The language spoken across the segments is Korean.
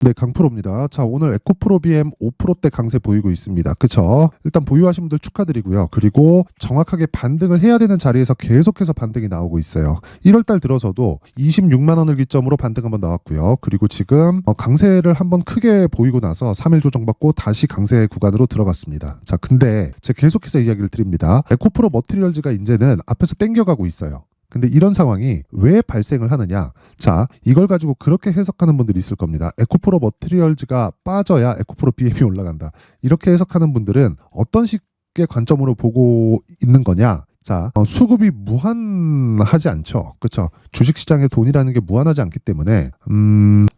네, 강프로입니다. 자, 오늘 에코프로 BM 5%대 강세 보이고 있습니다. 그쵸? 일단 보유하신 분들 축하드리고요. 그리고 정확하게 반등을 해야 되는 자리에서 계속해서 반등이 나오고 있어요. 1월달 들어서도 26만 원을 기점으로 반등 한번 나왔고요. 그리고 지금 강세를 한번 크게 보이고 나서 3일 조정받고 다시 강세 구간으로 들어갔습니다. 자, 근데 제가 계속해서 이야기를 드립니다. 에코프로 머티리얼즈가 이제는 앞에서 땡겨가고 있어요. 근데 이런 상황이 왜 발생을 하느냐? 자, 이걸 가지고 그렇게 해석하는 분들이 있을 겁니다. 에코프로 머티리얼즈가 빠져야 에코프로 BM이 올라간다. 이렇게 해석하는 분들은 어떤 식의 관점으로 보고 있는 거냐? 자, 수급이 무한하지 않죠. 그렇죠? 주식시장에 돈이라는 게 무한하지 않기 때문에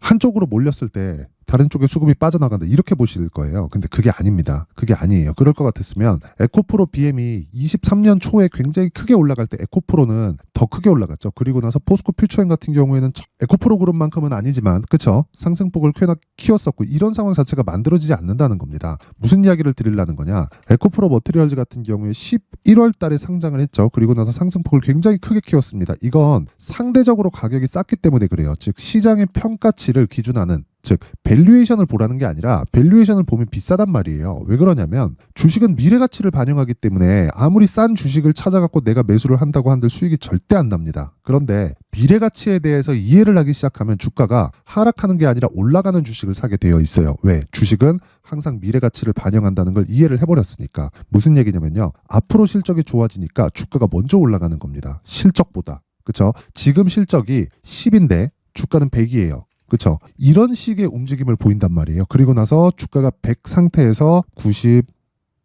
한쪽으로 몰렸을 때 다른 쪽에 수급이 빠져나간다 이렇게 보실 거예요. 근데 그게 아닙니다. 그게 아니에요. 그럴 것 같았으면 에코프로 BM이 23년 초에 굉장히 크게 올라갈 때 에코프로는 더 크게 올라갔죠. 그리고 나서 포스코 퓨처엠 같은 경우에는 에코프로 그룹만큼은 아니지만 그쵸? 상승폭을 꽤나 키웠었고 이런 상황 자체가 만들어지지 않는다는 겁니다. 무슨 이야기를 드리려는 거냐? 에코프로 머티리얼즈 같은 경우에 11월 달에 상장을 했죠. 그리고 나서 상승폭을 굉장히 크게 키웠습니다. 이건 상대적으로 가격이 쌌기 때문에 그래요. 즉 시장의 평가치를 기준하는 즉 밸류에이션을 보라는 게 아니라 밸류에이션을 보면 비싸단 말이에요. 왜 그러냐면 주식은 미래 가치를 반영하기 때문에 아무리 싼 주식을 찾아갖고 내가 매수를 한다고 한들 수익이 절대 안 납니다. 그런데 미래 가치에 대해서 이해를 하기 시작하면 주가가 하락하는 게 아니라 올라가는 주식을 사게 되어 있어요. 왜? 주식은 항상 미래 가치를 반영한다는 걸 이해를 해버렸으니까. 무슨 얘기냐면요. 앞으로 실적이 좋아지니까 주가가 먼저 올라가는 겁니다. 실적보다. 그렇죠? 지금 실적이 10인데 주가는 100이에요. 그렇죠? 이런 식의 움직임을 보인단 말이에요. 그리고 나서 주가가 100 상태에서 90,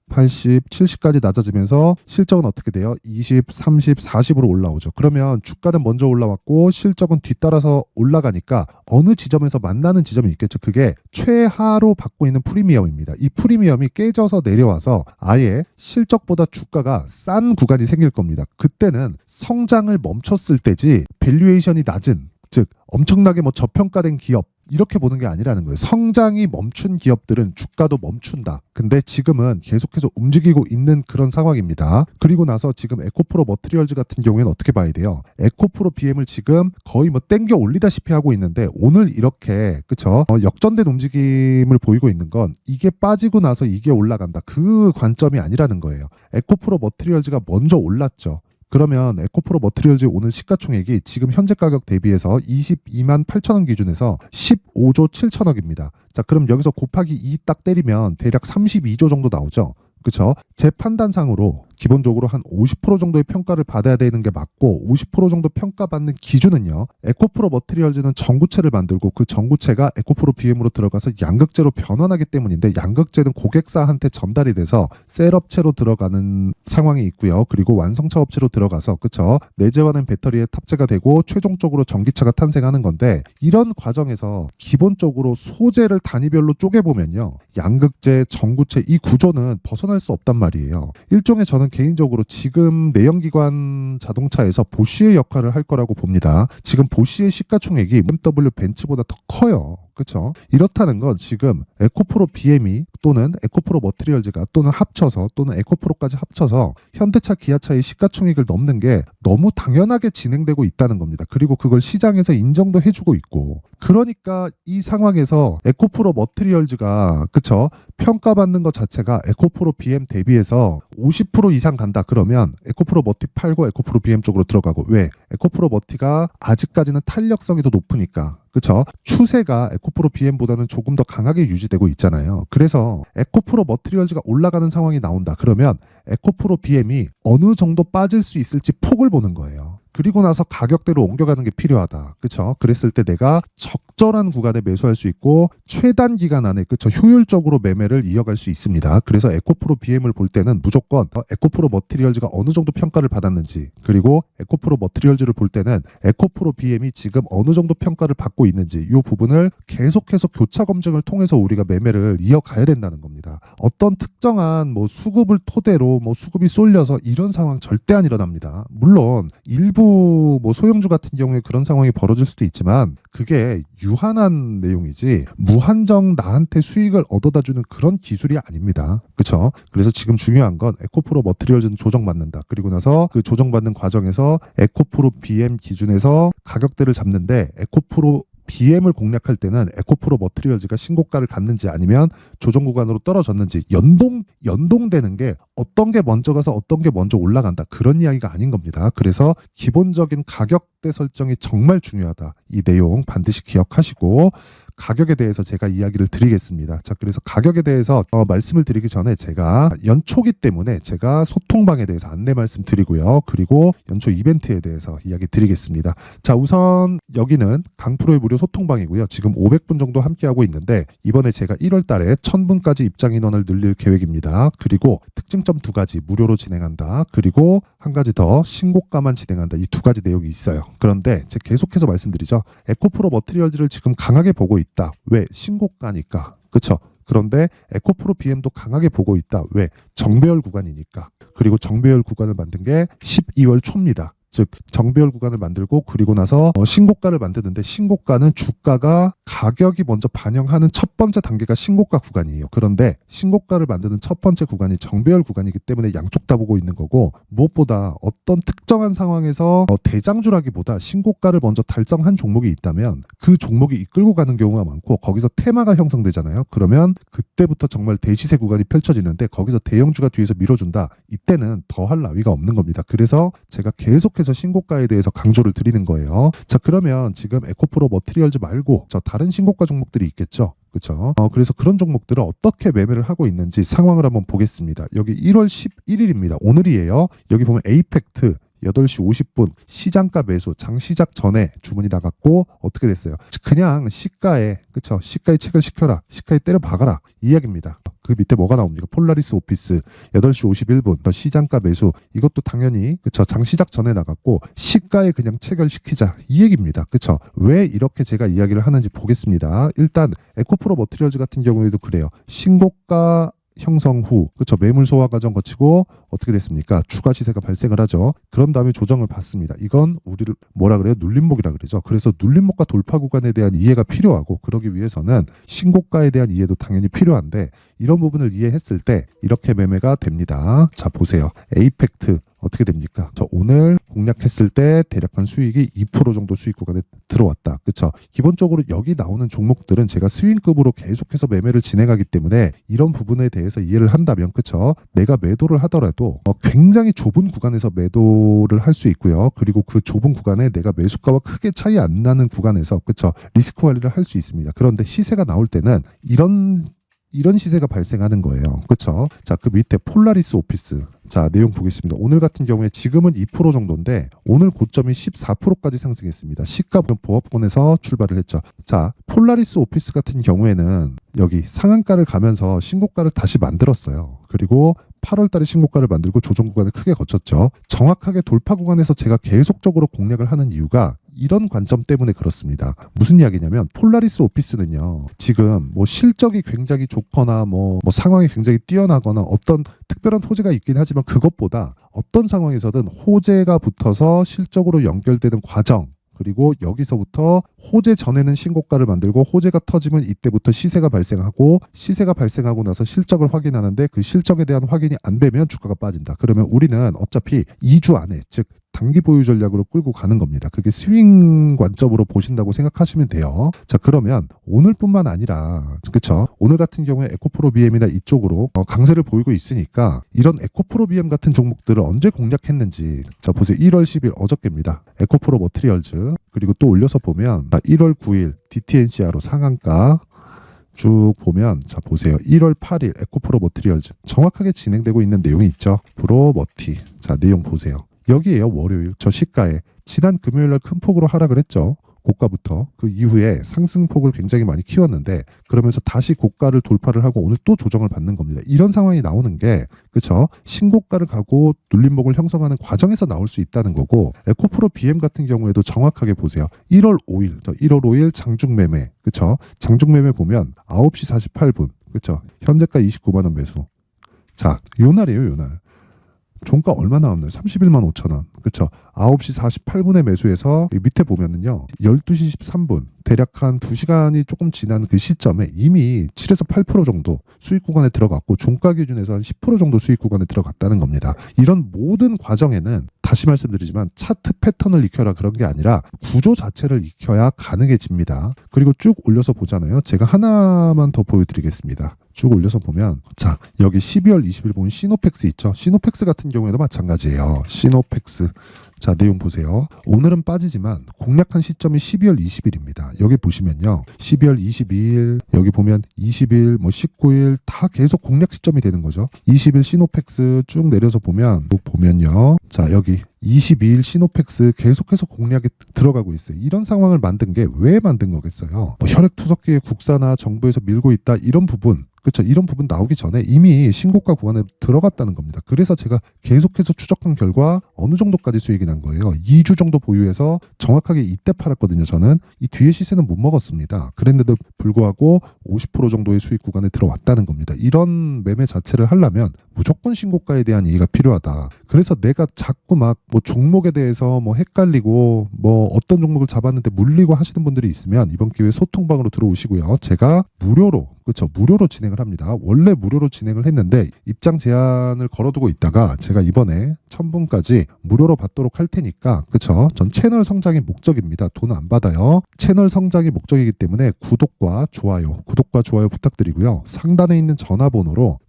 80, 70까지 낮아지면서 실적은 어떻게 돼요? 20, 30, 40으로 올라오죠. 그러면 주가는 먼저 올라왔고 실적은 뒤따라서 올라가니까 어느 지점에서 만나는 지점이 있겠죠. 그게 최하로 받고 있는 프리미엄입니다. 이 프리미엄이 깨져서 내려와서 아예 실적보다 주가가 싼 구간이 생길 겁니다. 그때는 성장을 멈췄을 때지 밸류에이션이 낮은 즉 엄청나게 저평가된 기업 이렇게 보는 게 아니라는 거예요. 성장이 멈춘 기업들은 주가도 멈춘다. 근데 지금은 계속해서 움직이고 있는 그런 상황입니다. 그리고 나서 지금 에코프로 머티리얼즈 같은 경우에는 어떻게 봐야 돼요? 에코프로 BM을 지금 거의 땡겨 올리다시피 하고 있는데 오늘 이렇게 그쵸? 역전된 움직임을 보이고 있는 건 이게 빠지고 나서 이게 올라간다. 그 관점이 아니라는 거예요. 에코프로 머티리얼즈가 먼저 올랐죠. 그러면 에코프로 머티리얼즈의 오늘 시가총액이 지금 현재 가격 대비해서 22만 8천 원 기준에서 15조 7천억입니다. 자, 그럼 여기서 곱하기 2 딱 때리면 대략 32조 정도 나오죠. 그렇죠? 제 판단상으로 기본적으로 한 50% 정도의 평가를 받아야 되는 게 맞고 50% 정도 평가받는 기준은요. 에코프로 머티리얼즈는 전구체를 만들고 그 전구체가 에코프로 BM으로 들어가서 양극재로 변환하기 때문인데 양극재는 고객사한테 전달이 돼서 셀업체로 들어가는 상황이 있고요. 그리고 완성차 업체로 들어가서 그쵸? 내재화된 배터리에 탑재가 되고 최종적으로 전기차가 탄생하는 건데 이런 과정에서 기본적으로 소재를 단위별로 쪼개보면요. 양극재, 전구체 이 구조는 벗어날 수 없단 말이에요. 일종의 저는 개인적으로 지금 내연기관 자동차에서 보쉬의 역할을 할 거라고 봅니다. 지금 보쉬의 시가총액이 BMW 벤츠보다 더 커요. 그렇죠? 이렇다는 건 지금 에코프로 BM이 또는 에코프로 머티리얼즈가 또는 합쳐서 또는 에코프로까지 합쳐서 현대차, 기아차의 시가총액을 넘는 게 너무 당연하게 진행되고 있다는 겁니다. 그리고 그걸 시장에서 인정도 해주고 있고 그러니까 이 상황에서 에코프로 머티리얼즈가 그쵸? 평가받는 것 자체가 에코프로 BM 대비해서 50% 이상 간다 그러면 에코프로 머티 팔고 에코프로 BM 쪽으로 들어가고 왜? 에코프로 머티가 아직까지는 탄력성이 더 높으니까 그쵸? 추세가 에코프로 BM보다는 조금 더 강하게 유지되고 있잖아요. 그래서 에코프로 머티리얼즈가 올라가는 상황이 나온다. 그러면 에코프로 BM이 어느 정도 빠질 수 있을지 폭을 보는 거예요. 그리고 나서 가격대로 옮겨가는 게 필요하다. 그쵸? 그랬을 때 내가 적절한 구간에 매수할 수 있고 최단 기간 안에 그쵸? 효율적으로 매매를 이어갈 수 있습니다. 그래서 에코프로 BM을 볼 때는 무조건 에코프로 머티리얼즈가 어느 정도 평가를 받았는지 그리고 에코프로 머티리얼즈를 볼 때는 에코프로 BM이 지금 어느 정도 평가를 받고 있는지 이 부분을 계속해서 교차 검증을 통해서 우리가 매매를 이어가야 된다는 겁니다. 어떤 특정한 수급을 토대로 수급이 쏠려서 이런 상황 절대 안 일어납니다. 물론 일부 소형주 같은 경우에 그런 상황이 벌어질 수도 있지만 그게 유한한 내용이지 무한정 나한테 수익을 얻어다 주는 그런 기술이 아닙니다. 그렇죠? 그래서 지금 중요한 건 에코프로 머티리얼즈는 조정받는다. 그리고 나서 그 조정받는 과정에서 에코프로 BM 기준에서 가격대를 잡는데 에코프로 BM을 공략할 때는 에코프로 머티리얼즈가 신고가를 갔는지 아니면 조정 구간으로 떨어졌는지 연동되는 게 어떤 게 먼저 가서 어떤 게 먼저 올라간다 그런 이야기가 아닌 겁니다. 그래서 기본적인 가격대 설정이 정말 중요하다. 이 내용 반드시 기억하시고 가격에 대해서 제가 이야기를 드리겠습니다. 자, 그래서 가격에 대해서 말씀을 드리기 전에 제가 연초기 때문에 제가 소통방에 대해서 안내 말씀드리고요. 그리고 연초 이벤트에 대해서 이야기 드리겠습니다. 자, 우선 여기는 강프로의 무료 소통방이고요. 지금 500분 정도 함께하고 있는데 이번에 제가 1월 달에 1000분까지 입장 인원을 늘릴 계획입니다. 그리고 특징점 2가지 무료로 진행한다. 그리고 한 가지 더 신고가만 진행한다. 이 2가지 내용이 있어요. 그런데 제가 계속해서 말씀드리죠. 에코프로 머티리얼즈를 지금 강하게 보고 있다. 왜? 신고가니까. 그쵸? 그런데 에코프로 BM도 강하게 보고 있다. 왜? 정배열 구간이니까. 그리고 정배열 구간을 만든 게 12월 초입니다. 즉 정배열 구간을 만들고 그리고 나서 신고가를 만드는데 신고가는 주가가 가격이 먼저 반영하는 첫 번째 단계가 신고가 구간이에요. 그런데 신고가를 만드는 첫 번째 구간이 정배열 구간이기 때문에 양쪽 다 보고 있는 거고 무엇보다 어떤 특정한 상황에서 대장주라기보다 신고가를 먼저 달성한 종목이 있다면 그 종목이 이끌고 가는 경우가 많고 거기서 테마가 형성되잖아요. 그러면 그때부터 정말 대시세 구간이 펼쳐지는데 거기서 대형주가 뒤에서 밀어준다. 이때는 더할 나위가 없는 겁니다. 그래서 제가 계속해서 신고가에 대해서 강조를 드리는 거예요. 자, 그러면 지금 에코프로 머티리얼즈 말고 저 다른 신고가 종목들이 있겠죠. 그렇죠. 그래서 그런 종목들을 어떻게 매매를 하고 있는지 상황을 한번 보겠습니다. 여기 1월 11일입니다. 오늘이에요. 여기 보면 에이펙트 8시 50분 시장가 매수 장시작 전에 주문이 나갔고 어떻게 됐어요? 그냥 시가에 그쵸? 시가에 책을 시켜라. 시가에 때려 박아라. 이 이야기입니다. 그 밑에 뭐가 나옵니까? 폴라리스 오피스 8시 51분 더 시장가 매수 이것도 당연히 그쵸? 장시작 전에 나갔고 시가에 그냥 체결시키자 이 얘기입니다. 그쵸? 왜 이렇게 제가 이야기를 하는지 보겠습니다. 일단 에코프로 머티리얼즈 같은 경우에도 그래요. 신고가 형성 후 그렇죠 매물 소화 과정 거치고 어떻게 됐습니까? 추가 시세가 발생을 하죠. 그런 다음에 조정을 받습니다. 이건 우리를 뭐라 그래요? 눌림목이라 그러죠. 그래서 눌림목과 돌파 구간에 대한 이해가 필요하고 그러기 위해서는 신고가에 대한 이해도 당연히 필요한데 이런 부분을 이해했을 때 이렇게 매매가 됩니다. 자, 보세요. 에이펙트 어떻게 됩니까? 저 오늘 공략했을 때 대략 한 수익이 2% 정도 수익 구간에 들어왔다. 그렇죠? 기본적으로 여기 나오는 종목들은 제가 스윙급으로 계속해서 매매를 진행하기 때문에 이런 부분에 대해서 이해를 한다면 그렇죠? 내가 매도를 하더라도 굉장히 좁은 구간에서 매도를 할 수 있고요. 그리고 그 좁은 구간에 내가 매수가와 크게 차이 안 나는 구간에서 그렇죠? 리스크 관리를 할 수 있습니다. 그런데 시세가 나올 때는 이런 시세가 발생하는 거예요. 그렇죠? 자, 그 밑에 폴라리스 오피스. 자, 내용 보겠습니다. 오늘 같은 경우에 지금은 2% 정도인데 오늘 고점이 14%까지 상승했습니다. 시가 보합권에서 출발을 했죠. 자, 폴라리스 오피스 같은 경우에는 여기 상한가를 가면서 신고가를 다시 만들었어요. 그리고 8월 달에 신고가를 만들고 조정 구간을 크게 거쳤죠. 정확하게 돌파 구간에서 제가 계속적으로 공략을 하는 이유가 이런 관점 때문에 그렇습니다. 무슨 이야기냐면 폴라리스 오피스는요. 지금 뭐 실적이 굉장히 좋거나 뭐 상황이 굉장히 뛰어나거나 어떤 특별한 호재가 있긴 하지만 그것보다 어떤 상황에서든 호재가 붙어서 실적으로 연결되는 과정 그리고 여기서부터 호재 전에는 신고가를 만들고 호재가 터지면 이때부터 시세가 발생하고 시세가 발생하고 나서 실적을 확인하는데 그 실적에 대한 확인이 안 되면 주가가 빠진다. 그러면 우리는 어차피 2주 안에 즉 단기 보유 전략으로 끌고 가는 겁니다. 그게 스윙 관점으로 보신다고 생각하시면 돼요. 자, 그러면 오늘뿐만 아니라 그렇죠? 오늘 같은 경우에 에코프로 BM이나 이쪽으로 강세를 보이고 있으니까 이런 에코프로 BM 같은 종목들을 언제 공략했는지 자, 보세요. 1월 10일 어저께입니다. 에코프로 머티리얼즈 그리고 또 올려서 보면 1월 9일 DTNCR로 상한가 쭉 보면 자 보세요. 1월 8일 에코프로 머티리얼즈 정확하게 진행되고 있는 내용이 있죠. 프로 머티 자 내용 보세요. 여기에요. 월요일 저 시가에 지난 금요일날 큰 폭으로 하락을 했죠. 고가부터 그 이후에 상승폭을 굉장히 많이 키웠는데 그러면서 다시 고가를 돌파를 하고 오늘 또 조정을 받는 겁니다. 이런 상황이 나오는 게 그렇죠. 신고가를 가고 눌림목을 형성하는 과정에서 나올 수 있다는 거고 에코프로 BM 같은 경우에도 정확하게 보세요. 1월 5일 장중 매매 그렇죠. 장중 매매 보면 9시 48분 그렇죠. 현재가 29만 원 매수. 자, 요 날이에요. 요 날. 종가 얼마 나왔나요? 31만 5천 원. 그쵸? 9시 48분에 매수해서 밑에 보면은요. 12시 13분 대략 한 2시간이 조금 지난 그 시점에 이미 7에서 8% 정도 수익 구간에 들어갔고 종가 기준에서 한 10% 정도 수익 구간에 들어갔다는 겁니다. 이런 모든 과정에는 다시 말씀드리지만 차트 패턴을 익혀라 그런 게 아니라 구조 자체를 익혀야 가능해집니다. 그리고 쭉 올려서 보잖아요. 제가 하나만 더 보여드리겠습니다. 쭉 올려서 보면 자 여기 12월 20일 보면 시노펙스 있죠. 시노펙스 같은 경우에도 마찬가지예요. 시노펙스 자 내용 보세요. 오늘은 빠지지만 공략한 시점이 12월 20일입니다. 여기 보시면요. 12월 22일 여기 보면 20일 뭐 19일 다 계속 공략 시점이 되는 거죠. 20일 시노펙스 쭉 내려서 보면요. 자 여기 22일 시노펙스 계속해서 공략에 들어가고 있어요. 이런 상황을 만든 게 왜 만든 거겠어요? 혈액투석기에 국사나 정부에서 밀고 있다 이런 부분 그렇죠. 이런 부분 나오기 전에 이미 신고가 구간에 들어갔다는 겁니다. 그래서 제가 계속해서 추적한 결과 어느 정도까지 수익이 난 거예요. 2주 정도 보유해서 정확하게 이때 팔았거든요. 저는 이 뒤에 시세는 못 먹었습니다. 그랬는데도 불구하고 50% 정도의 수익 구간에 들어왔다는 겁니다. 이런 매매 자체를 하려면 무조건 신고가에 대한 이해가 필요하다. 그래서 내가 자꾸 막 뭐 종목에 대해서 뭐 헷갈리고 뭐 어떤 종목을 잡았는데 물리고 하시는 분들이 있으면 이번 기회에 소통방으로 들어오시고요. 제가 무료로 그렇죠. 무료로 진행을 합니다. 원래 무료로 진행을 했는데 입장 제한을 걸어두고 있다가 제가 이번에 1000분까지 무료로 받도록 할 테니까 그렇죠. 전 채널 성장이 목적입니다. 돈 안 받아요. 채널 성장이 목적이기 때문에 구독과 좋아요 부탁드리고요. 상단에 있는 전화번호로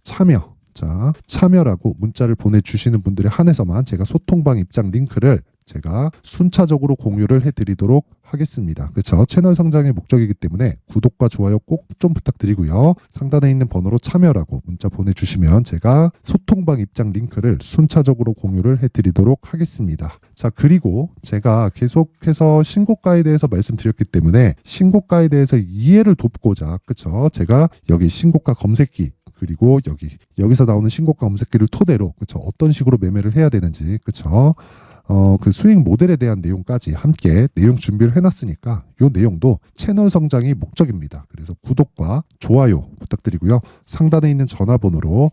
참여라고 문자를 보내주시는 분들에 한해서만 제가 소통방 입장 링크를 제가 순차적으로 공유를 해드리도록 하겠습니다. 그렇죠? 채널 성장의 목적이기 때문에 구독과 좋아요 꼭 좀 부탁드리고요. 상단에 있는 번호로 참여라고 문자 보내주시면 제가 소통방 입장 링크를 순차적으로 공유를 해드리도록 하겠습니다. 자 그리고 제가 계속해서 신고가에 대해서 말씀드렸기 때문에 신고가에 대해서 이해를 돕고자 그렇죠? 제가 여기 신고가 검색기 그리고 여기서 나오는 신고가 검색기를 토대로 그렇죠? 어떤 식으로 매매를 해야 되는지 그렇죠? 그 수익 모델에 대한 내용까지 함께 내용 준비를 해놨으니까 이 내용도 채널 성장이 목적입니다. 그래서 구독과 좋아요 부탁드리고요. 상단에 있는 전화번호로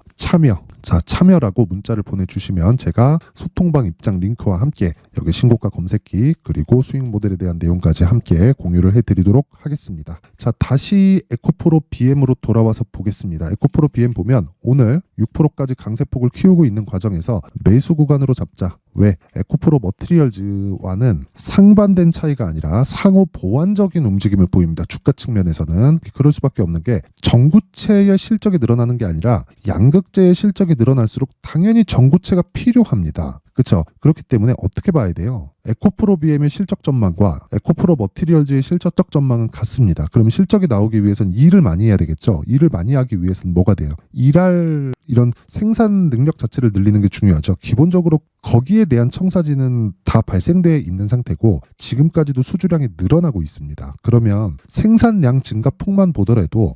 참여라고 문자를 보내주시면 제가 소통방 입장 링크와 함께 여기 신고가 검색기 그리고 수익 모델에 대한 내용까지 함께 공유를 해드리도록 하겠습니다. 자 다시 에코프로 BM으로 돌아와서 보겠습니다. 에코프로 BM 보면 오늘 6%까지 강세폭을 키우고 있는 과정에서 매수 구간으로 잡자. 왜? 에코프로 머티리얼즈와는 상반된 차이가 아니라 상호 보완적인 움직임을 보입니다. 주가 측면에서는 그럴 수밖에 없는 게 정구체의 실적이 늘어나는 게 아니라 양극재의 실적이 늘어날수록 당연히 정구체가 필요합니다. 그렇죠? 그렇기 때문에 어떻게 봐야 돼요? 에코프로 BM의 실적 전망과 에코프로 머티리얼즈의 실적 전망은 같습니다. 그러면 실적이 나오기 위해서는 일을 많이 해야 되겠죠. 일을 많이 하기 위해서는 뭐가 돼요? 일할 이런 생산 능력 자체를 늘리는 게 중요하죠. 기본적으로 거기에 대한 청사진은 다 발생되어 있는 상태고 지금까지도 수주량이 늘어나고 있습니다. 그러면 생산량 증가폭만 보더라도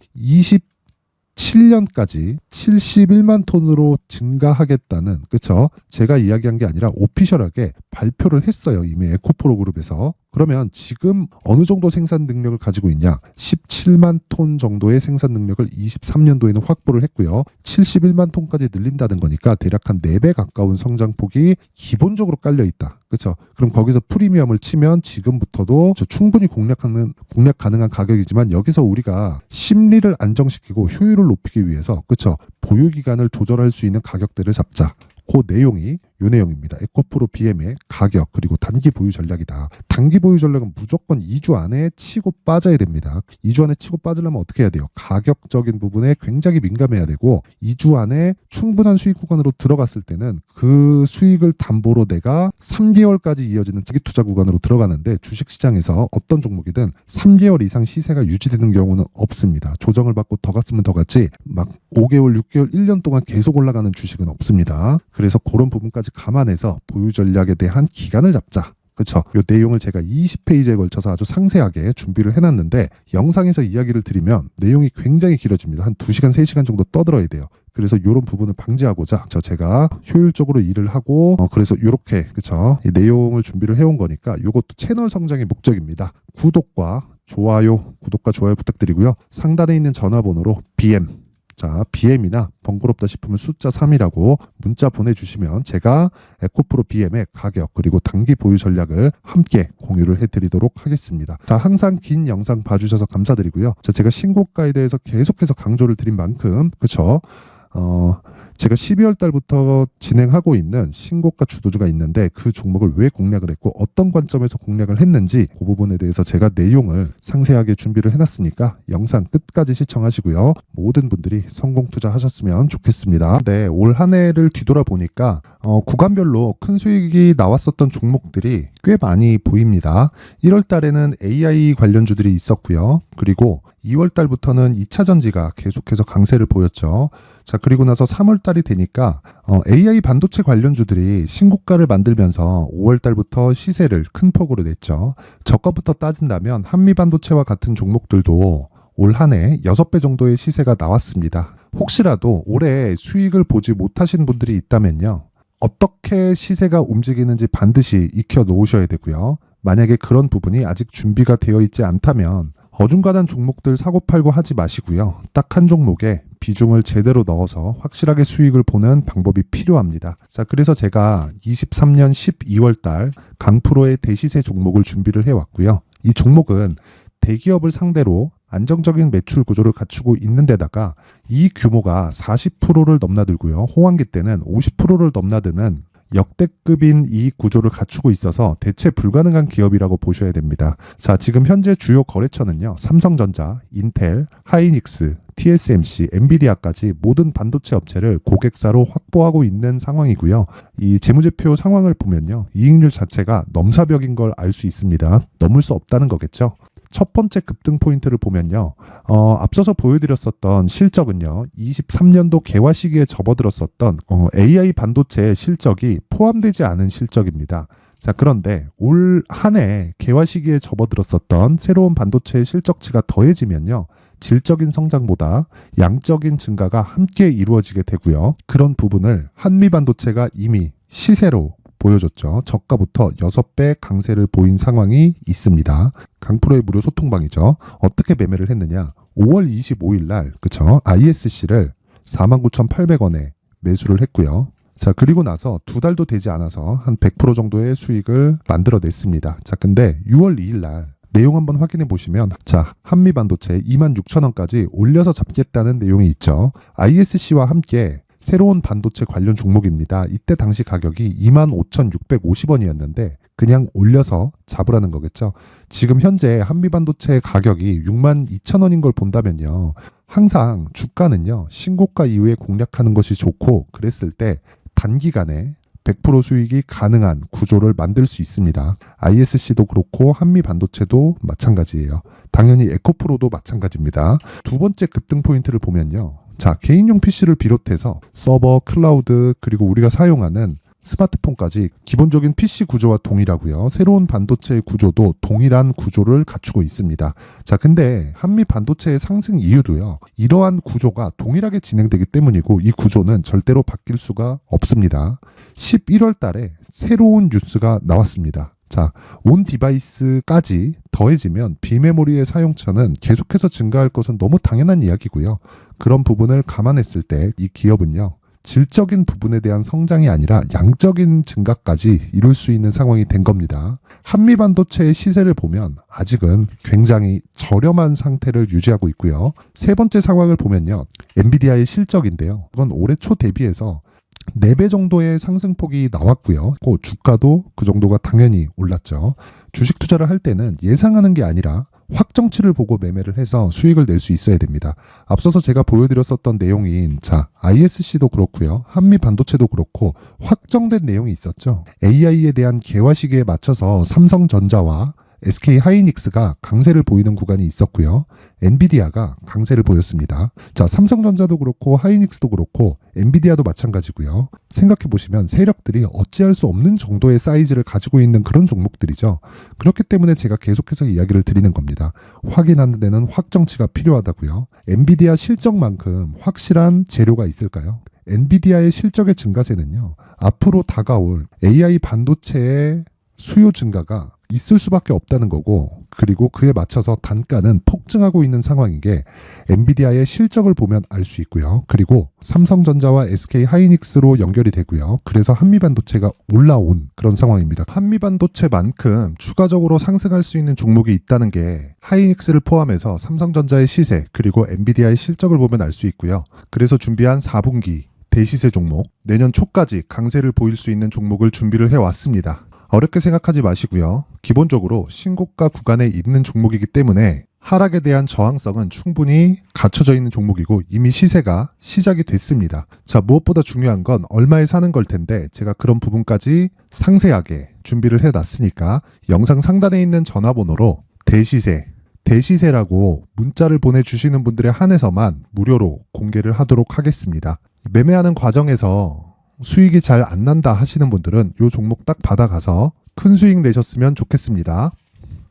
27년까지 71만 톤으로 증가하겠다는 그쵸? 제가 이야기한 게 아니라 오피셜하게 발표를 했어요. 이미 에코프로 그룹에서. 그러면 지금 어느 정도 생산 능력을 가지고 있냐? 17만 톤 정도의 생산 능력을 23년도에는 확보를 했고요. 71만 톤까지 늘린다는 거니까 대략 한 4배 가까운 성장폭이 기본적으로 깔려 있다. 그렇죠? 그럼 거기서 프리미엄을 치면 지금부터도 충분히 공략 가능한 가격이지만 여기서 우리가 심리를 안정시키고 효율을 높이기 위해서 그렇죠? 보유 기간을 조절할 수 있는 가격대를 잡자. 그 내용이 이 내용입니다. 에코프로 BM의 가격 그리고 단기 보유 전략이다. 단기 보유 전략은 무조건 2주 안에 치고 빠져야 됩니다. 2주 안에 치고 빠지려면 어떻게 해야 돼요? 가격적인 부분에 굉장히 민감해야 되고 2주 안에 충분한 수익 구간으로 들어갔을 때는 그 수익을 담보로 내가 3개월까지 이어지는 장기 투자 구간으로 들어가는데 주식시장에서 어떤 종목이든 3개월 이상 시세가 유지되는 경우는 없습니다. 조정을 받고 더 갔으면 더 갔지 막 5개월, 6개월, 1년 동안 계속 올라가는 주식은 없습니다. 그래서 그런 부분까지 감안해서 보유 전략에 대한 기간을 잡자. 그렇죠. 이 내용을 제가 20페이지에 걸쳐서 아주 상세하게 준비를 해놨는데 영상에서 이야기를 드리면 내용이 굉장히 길어집니다. 한 2시간, 3시간 정도 떠들어야 돼요. 그래서 이런 부분을 방지하고자 제가 효율적으로 일을 하고 그래서 이렇게 그렇죠. 이 내용을 준비를 해온 거니까 이것도 채널 성장의 목적입니다. 구독과 좋아요 부탁드리고요. 상단에 있는 전화번호로 BM 자, BM이나 번거롭다 싶으면 숫자 3이라고 문자 보내주시면 제가 에코프로 BM의 가격 그리고 단기 보유 전략을 함께 공유를 해드리도록 하겠습니다. 자, 항상 긴 영상 봐주셔서 감사드리고요. 자, 제가 신고가에 대해서 계속해서 강조를 드린 만큼 그쵸? 제가 12월 달부터 진행하고 있는 신고가 주도주가 있는데 그 종목을 왜 공략을 했고 어떤 관점에서 공략을 했는지 그 부분에 대해서 제가 내용을 상세하게 준비를 해놨으니까 영상 끝까지 시청하시고요. 모든 분들이 성공 투자하셨으면 좋겠습니다. 네, 올 한 해를 뒤돌아보니까 구간별로 큰 수익이 나왔었던 종목들이 꽤 많이 보입니다. 1월 달에는 AI 관련주들이 있었고요. 그리고 2월 달부터는 2차 전지가 계속해서 강세를 보였죠. 자, 그리고 나서 3월 달이 되니까 AI 반도체 관련주들이 신고가를 만들면서 5월 달부터 시세를 큰 폭으로 냈죠. 저가부터 따진다면 한미 반도체와 같은 종목들도 올 한 해 6배 정도의 시세가 나왔습니다. 혹시라도 올해 수익을 보지 못하신 분들이 있다면요. 어떻게 시세가 움직이는지 반드시 익혀 놓으셔야 되고요. 만약에 그런 부분이 아직 준비가 되어 있지 않다면 어중간한 종목들 사고팔고 하지 마시고요. 딱 한 종목에 비중을 제대로 넣어서 확실하게 수익을 보는 방법이 필요합니다. 자, 그래서 제가 23년 12월 달 강프로의 대시세 종목을 준비를 해왔고요. 이 종목은 대기업을 상대로 안정적인 매출 구조를 갖추고 있는 데다가 이 규모가 40%를 넘나들고요. 호황기 때는 50%를 넘나드는 역대급인 이익 구조를 갖추고 있어서 대체 불가능한 기업이라고 보셔야 됩니다. 자, 지금 현재 주요 거래처는요. 삼성전자, 인텔, 하이닉스, TSMC, 엔비디아까지 모든 반도체 업체를 고객사로 확보하고 있는 상황이고요. 이 재무제표 상황을 보면요. 이익률 자체가 넘사벽인 걸 알 수 있습니다. 넘을 수 없다는 거겠죠. 첫 번째 급등 포인트를 보면요. 앞서서 보여드렸었던 실적은요. 23년도 개화 시기에 접어들었었던 AI 반도체의 실적이 포함되지 않은 실적입니다. 자, 그런데 올 한 해 개화 시기에 접어들었었던 새로운 반도체의 실적치가 더해지면요. 질적인 성장보다 양적인 증가가 함께 이루어지게 되고요. 그런 부분을 한미 반도체가 이미 시세로 보여줬죠. 저가부터 6배 강세를 보인 상황이 있습니다. 강프로의 무료 소통방이죠. 어떻게 매매를 했느냐. 5월 25일 날 그쵸? ISC를 49,800원에 매수를 했고요. 자, 그리고 나서 2달도 되지 않아서 한 100% 정도의 수익을 만들어냈습니다. 자, 근데 6월 2일 날 내용 한번 확인해 보시면 자, 한미 반도체 26,000원까지 올려서 잡겠다는 내용이 있죠. ISC와 함께 새로운 반도체 관련 종목입니다. 이때 당시 가격이 25,650원이었는데 그냥 올려서 잡으라는 거겠죠. 지금 현재 한미반도체 가격이 62,000원인 걸 본다면요. 항상 주가는요. 신고가 이후에 공략하는 것이 좋고 그랬을 때 단기간에 100% 수익이 가능한 구조를 만들 수 있습니다. ISC도 그렇고 한미반도체도 마찬가지예요. 당연히 에코프로도 마찬가지입니다. 두 번째 급등 포인트를 보면요. 자, 개인용 PC를 비롯해서 서버, 클라우드, 그리고 우리가 사용하는 스마트폰까지 기본적인 PC 구조와 동일하고요. 새로운 반도체의 구조도 동일한 구조를 갖추고 있습니다. 자, 근데 한미 반도체의 상승 이유도요. 이러한 구조가 동일하게 진행되기 때문이고 이 구조는 절대로 바뀔 수가 없습니다. 11월 달에 새로운 뉴스가 나왔습니다. 자, 온 디바이스까지 더해지면 비메모리의 사용처는 계속해서 증가할 것은 너무 당연한 이야기고요. 그런 부분을 감안했을 때 이 기업은요. 질적인 부분에 대한 성장이 아니라 양적인 증가까지 이룰 수 있는 상황이 된 겁니다. 한미 반도체의 시세를 보면 아직은 굉장히 저렴한 상태를 유지하고 있고요. 세 번째 상황을 보면요. 엔비디아의 실적인데요. 이건 올해 초 대비해서 4배 정도의 상승폭이 나왔고요. 그 주가도 그 정도가 당연히 올랐죠. 주식 투자를 할 때는 예상하는 게 아니라 확정치를 보고 매매를 해서 수익을 낼 수 있어야 됩니다. 앞서서 제가 보여드렸었던 내용인 자, ISC도 그렇고요. 한미 반도체도 그렇고 확정된 내용이 있었죠. AI에 대한 개화 시기에 맞춰서 삼성전자와 SK 하이닉스가 강세를 보이는 구간이 있었고요. 엔비디아가 강세를 보였습니다. 자, 삼성전자도 그렇고 하이닉스도 그렇고 엔비디아도 마찬가지고요. 생각해 보시면 세력들이 어찌할 수 없는 정도의 사이즈를 가지고 있는 그런 종목들이죠. 그렇기 때문에 제가 계속해서 이야기를 드리는 겁니다. 확인하는 데는 확정치가 필요하다고요. 엔비디아 실적만큼 확실한 재료가 있을까요? 엔비디아의 실적의 증가세는요. 앞으로 다가올 AI 반도체의 수요 증가가 있을 수밖에 없다는 거고, 그리고 그에 맞춰서 단가는 폭증하고 있는 상황인 게 엔비디아의 실적을 보면 알 수 있고요. 그리고 삼성전자와 SK 하이닉스로 연결이 되고요. 그래서 한미반도체가 올라온 그런 상황입니다. 한미반도체만큼 추가적으로 상승할 수 있는 종목이 있다는 게 하이닉스를 포함해서 삼성전자의 시세 그리고 엔비디아의 실적을 보면 알 수 있고요. 그래서 준비한 4분기 대시세 종목, 내년 초까지 강세를 보일 수 있는 종목을 준비를 해왔습니다. 어렵게 생각하지 마시고요. 기본적으로 신고가 구간에 있는 종목이기 때문에 하락에 대한 저항성은 충분히 갖춰져 있는 종목이고 이미 시세가 시작이 됐습니다. 자, 무엇보다 중요한 건 얼마에 사는 걸 텐데 제가 그런 부분까지 상세하게 준비를 해놨으니까 영상 상단에 있는 전화번호로 대시세라고 문자를 보내주시는 분들에 한해서만 무료로 공개를 하도록 하겠습니다. 매매하는 과정에서 수익이 잘 안 난다 하시는 분들은 이 종목 딱 받아가서 큰 수익 내셨으면 좋겠습니다.